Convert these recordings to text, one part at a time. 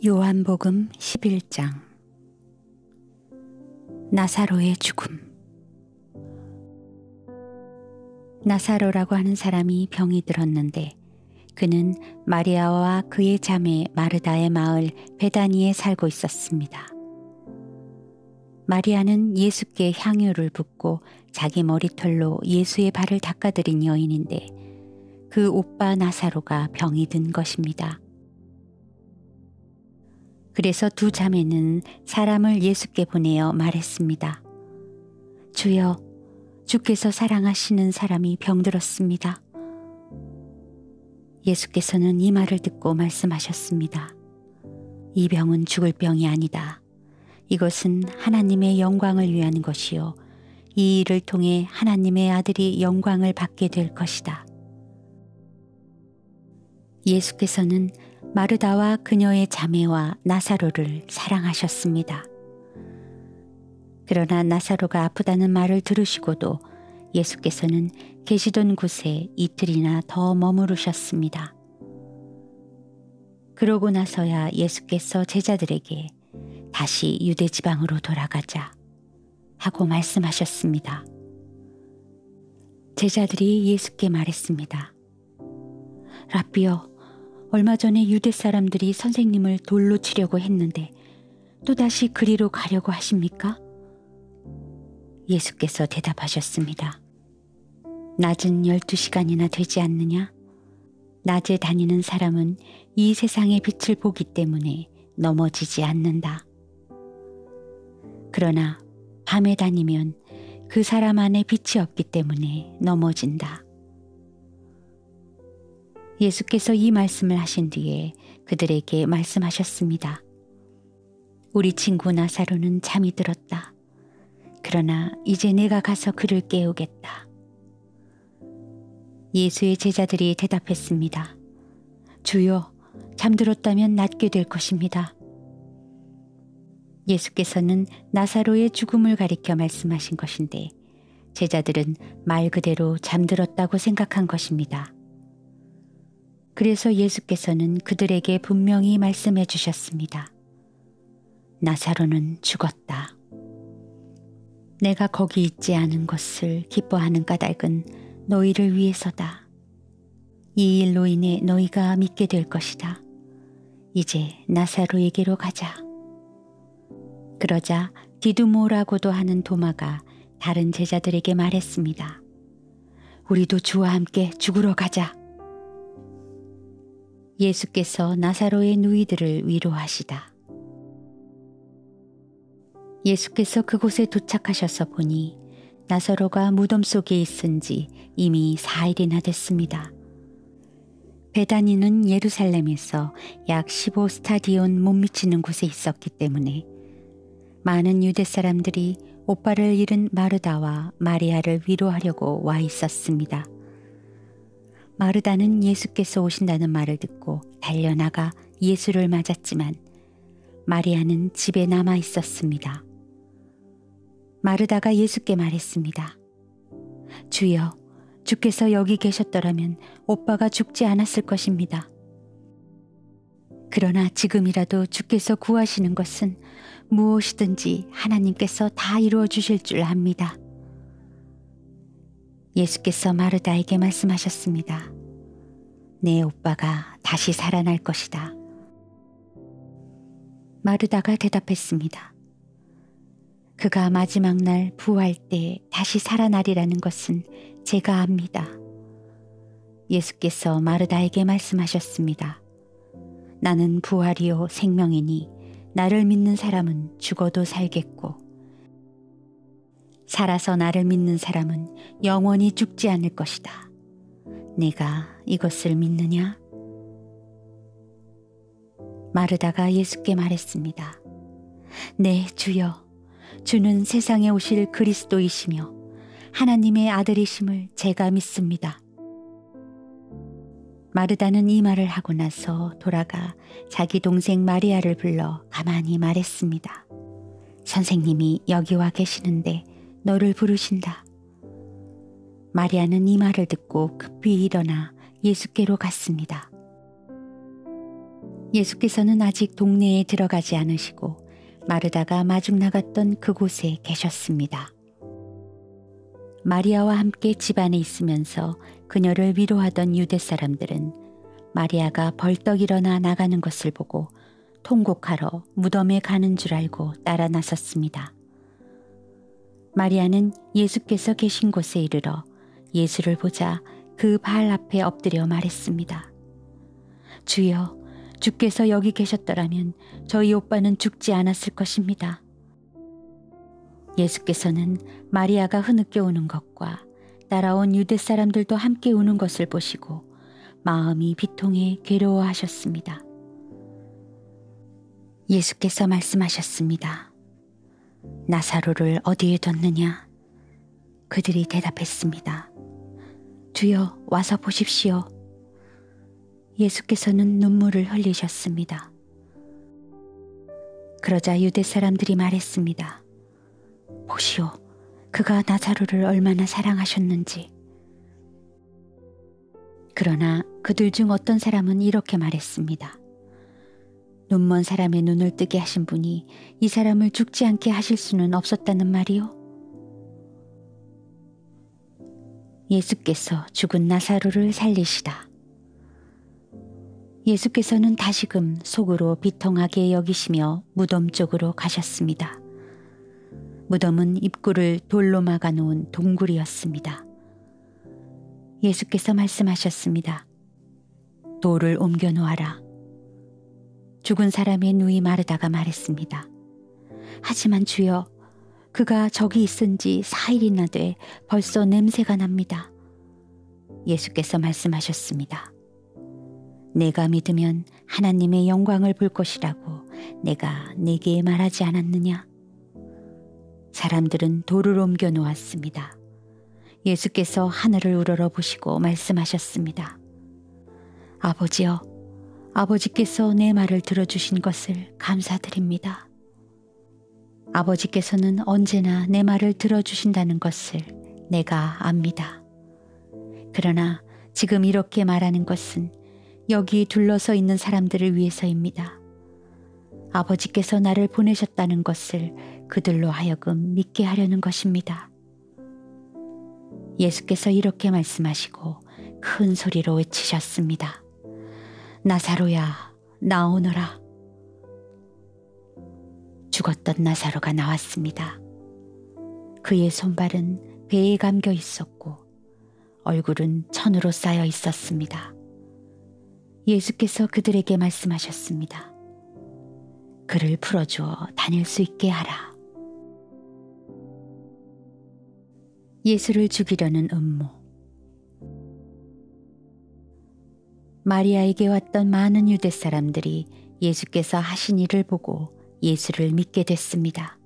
요한복음 11장. 나사로의 죽음. 나사로라고 하는 사람이 병이 들었는데 그는 마리아와 그의 자매 마르다의 마을 베다니에 살고 있었습니다. 마리아는 예수께 향유를 붓고 자기 머리털로 예수의 발을 닦아드린 여인인데 그 오빠 나사로가 병이 든 것입니다. 그래서 두 자매는 사람을 예수께 보내어 말했습니다. 주여, 주께서 사랑하시는 사람이 병들었습니다. 예수께서는 이 말을 듣고 말씀하셨습니다. 이 병은 죽을 병이 아니다. 이것은 하나님의 영광을 위한 것이요. 이 일을 통해 하나님의 아들이 영광을 받게 될 것이다. 예수께서는 마르다와 그녀의 자매와 나사로를 사랑하셨습니다. 그러나 나사로가 아프다는 말을 들으시고도 예수께서는 계시던 곳에 이틀이나 더 머무르셨습니다. 그러고 나서야 예수께서 제자들에게 다시 유대 지방으로 돌아가자 하고 말씀하셨습니다. 제자들이 예수께 말했습니다. 라삐여, 얼마 전에 유대 사람들이 선생님을 돌로 치려고 했는데 또다시 그리로 가려고 하십니까? 예수께서 대답하셨습니다. 낮은 12시간이나 되지 않느냐? 낮에 다니는 사람은 이 세상의 빛을 보기 때문에 넘어지지 않는다. 그러나 밤에 다니면 그 사람 안에 빛이 없기 때문에 넘어진다. 예수께서 이 말씀을 하신 뒤에 그들에게 말씀하셨습니다. 우리 친구 나사로는 잠이 들었다. 그러나 이제 내가 가서 그를 깨우겠다. 예수의 제자들이 대답했습니다. 주여, 잠들었다면 낫게 될 것입니다. 예수께서는 나사로의 죽음을 가리켜 말씀하신 것인데 제자들은 말 그대로 잠들었다고 생각한 것입니다. 그래서 예수께서는 그들에게 분명히 말씀해 주셨습니다. 나사로는 죽었다. 내가 거기 있지 않은 것을 기뻐하는 까닭은 너희를 위해서다. 이 일로 인해 너희가 믿게 될 것이다. 이제 나사로에게로 가자. 그러자 디두모라고도 하는 도마가 다른 제자들에게 말했습니다. 우리도 주와 함께 죽으러 가자. 예수께서 나사로의 누이들을 위로하시다. 예수께서 그곳에 도착하셔서 보니 나사로가 무덤 속에 있은 지 이미 4일이나 됐습니다. 베다니는 예루살렘에서 약 15스타디온 못 미치는 곳에 있었기 때문에 많은 유대 사람들이 오빠를 잃은 마르다와 마리아를 위로하려고 와 있었습니다. 마르다는 예수께서 오신다는 말을 듣고 달려나가 예수를 맞았지만 마리아는 집에 남아 있었습니다. 마르다가 예수께 말했습니다. 주여, 주께서 여기 계셨더라면 오빠가 죽지 않았을 것입니다. 그러나 지금이라도 주께서 구하시는 것은 무엇이든지 하나님께서 다 이루어 주실 줄 압니다. 예수께서 마르다에게 말씀하셨습니다. 내 오빠가 다시 살아날 것이다. 마르다가 대답했습니다. 그가 마지막 날 부활 때 다시 살아나리라는 것은 제가 압니다. 예수께서 마르다에게 말씀하셨습니다. 나는 부활이요 생명이니 나를 믿는 사람은 죽어도 살겠고 살아서 나를 믿는 사람은 영원히 죽지 않을 것이다. 내가 이것을 믿느냐? 마르다가 예수께 말했습니다. 네, 주여. 주는 세상에 오실 그리스도이시며 하나님의 아들이심을 제가 믿습니다. 마르다는 이 말을 하고 나서 돌아가 자기 동생 마리아를 불러 가만히 말했습니다. 선생님이 여기 와 계시는데 너를 부르신다. 마리아는 이 말을 듣고 급히 일어나 예수께로 갔습니다. 예수께서는 아직 동네에 들어가지 않으시고 마르다가 마중 나갔던 그곳에 계셨습니다. 마리아와 함께 집안에 있으면서 그녀를 위로하던 유대 사람들은 마리아가 벌떡 일어나 나가는 것을 보고 통곡하러 무덤에 가는 줄 알고 따라 나섰습니다. 마리아는 예수께서 계신 곳에 이르러 예수를 보자 그 발 앞에 엎드려 말했습니다. 주여, 주께서 여기 계셨더라면 저희 오빠는 죽지 않았을 것입니다. 예수께서는 마리아가 흐느껴 우는 것과 따라온 유대 사람들도 함께 우는 것을 보시고 마음이 비통해 괴로워하셨습니다. 예수께서 말씀하셨습니다. 나사로를 어디에 뒀느냐? 그들이 대답했습니다. 주여, 와서 보십시오. 예수께서는 눈물을 흘리셨습니다. 그러자 유대 사람들이 말했습니다. 보시오, 그가 나사로를 얼마나 사랑하셨는지. 그러나 그들 중 어떤 사람은 이렇게 말했습니다. 눈먼 사람의 눈을 뜨게 하신 분이 이 사람을 죽지 않게 하실 수는 없었다는 말이오? 예수께서 죽은 나사로를 살리시다. 예수께서는 다시금 속으로 비통하게 여기시며 무덤 쪽으로 가셨습니다. 무덤은 입구를 돌로 막아 놓은 동굴이었습니다. 예수께서 말씀하셨습니다. 돌을 옮겨 놓아라. 죽은 사람의 누이 마르다가 말했습니다. 하지만 주여, 그가 저기 있은 지 4일이나 돼 벌써 냄새가 납니다. 예수께서 말씀하셨습니다. 내가 믿으면 하나님의 영광을 볼 것이라고 내가 네게 말하지 않았느냐? 사람들은 돌을 옮겨 놓았습니다. 예수께서 하늘을 우러러 보시고 말씀하셨습니다. 아버지여, 아버지께서 내 말을 들어주신 것을 감사드립니다. 아버지께서는 언제나 내 말을 들어주신다는 것을 내가 압니다. 그러나 지금 이렇게 말하는 것은 여기 둘러서 있는 사람들을 위해서입니다. 아버지께서 나를 보내셨다는 것을 그들로 하여금 믿게 하려는 것입니다. 예수께서 이렇게 말씀하시고 큰 소리로 외치셨습니다. 나사로야, 나오너라. 죽었던 나사로가 나왔습니다. 그의 손발은 배에 감겨 있었고 얼굴은 천으로 쌓여 있었습니다. 예수께서 그들에게 말씀하셨습니다. 그를 풀어주어 다닐 수 있게 하라. 예수를 죽이려는 음모. 마리아에게 왔던 많은 유대 사람들이 예수께서 하신 일을 보고 예수를 믿게 됐습니다.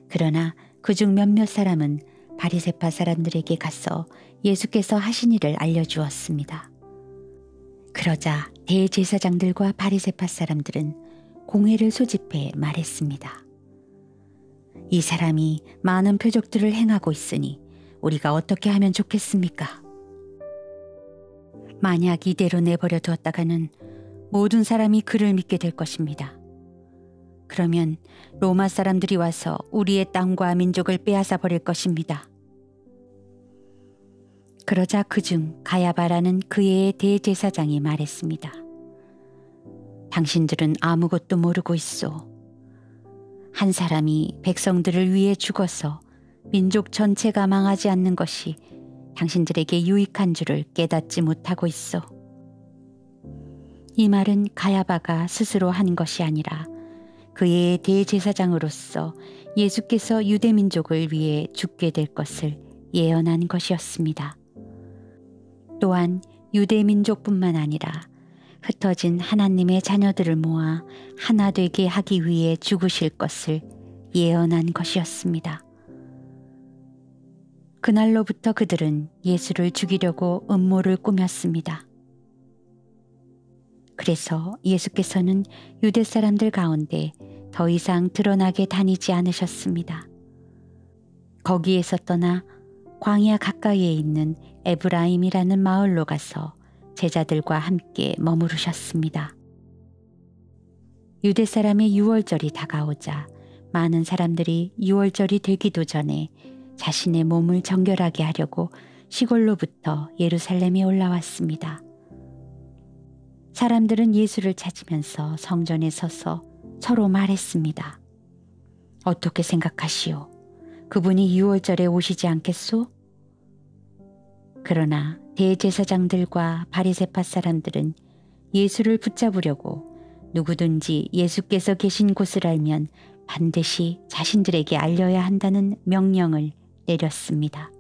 그러나 그중 몇몇 사람은 바리새파 사람들에게 가서 예수께서 하신 일을 알려주었습니다. 그러자 대제사장들과 바리새파 사람들은 공회를 소집해 말했습니다. 이 사람이 많은 표적들을 행하고 있으니 우리가 어떻게 하면 좋겠습니까? 만약 이대로 내버려 두었다가는 모든 사람이 그를 믿게 될 것입니다. 그러면 로마 사람들이 와서 우리의 땅과 민족을 빼앗아 버릴 것입니다. 그러자 그중 가야바라는 그의 대제사장이 말했습니다. 당신들은 아무것도 모르고 있소. 한 사람이 백성들을 위해 죽어서 민족 전체가 망하지 않는 것이 당신들에게 유익한 줄을 깨닫지 못하고 있어. 이 말은 가야바가 스스로 한 것이 아니라 그의 대제사장으로서 예수께서 유대민족을 위해 죽게 될 것을 예언한 것이었습니다. 또한 유대민족뿐만 아니라 흩어진 하나님의 자녀들을 모아 하나 되게 하기 위해 죽으실 것을 예언한 것이었습니다. 그날로부터 그들은 예수를 죽이려고 음모를 꾸몄습니다. 그래서 예수께서는 유대 사람들 가운데 더 이상 드러나게 다니지 않으셨습니다. 거기에서 떠나 광야 가까이에 있는 에브라임이라는 마을로 가서 제자들과 함께 머무르셨습니다. 유대 사람의 유월절이 다가오자 많은 사람들이 유월절이 되기도 전에 자신의 몸을 정결하게 하려고 시골로부터 예루살렘에 올라왔습니다. 사람들은 예수를 찾으면서 성전에 서서 서로 말했습니다. 어떻게 생각하시오? 그분이 유월절에 오시지 않겠소? 그러나 대제사장들과 바리새파 사람들은 예수를 붙잡으려고 누구든지 예수께서 계신 곳을 알면 반드시 자신들에게 알려야 한다는 명령을 내렸습니다.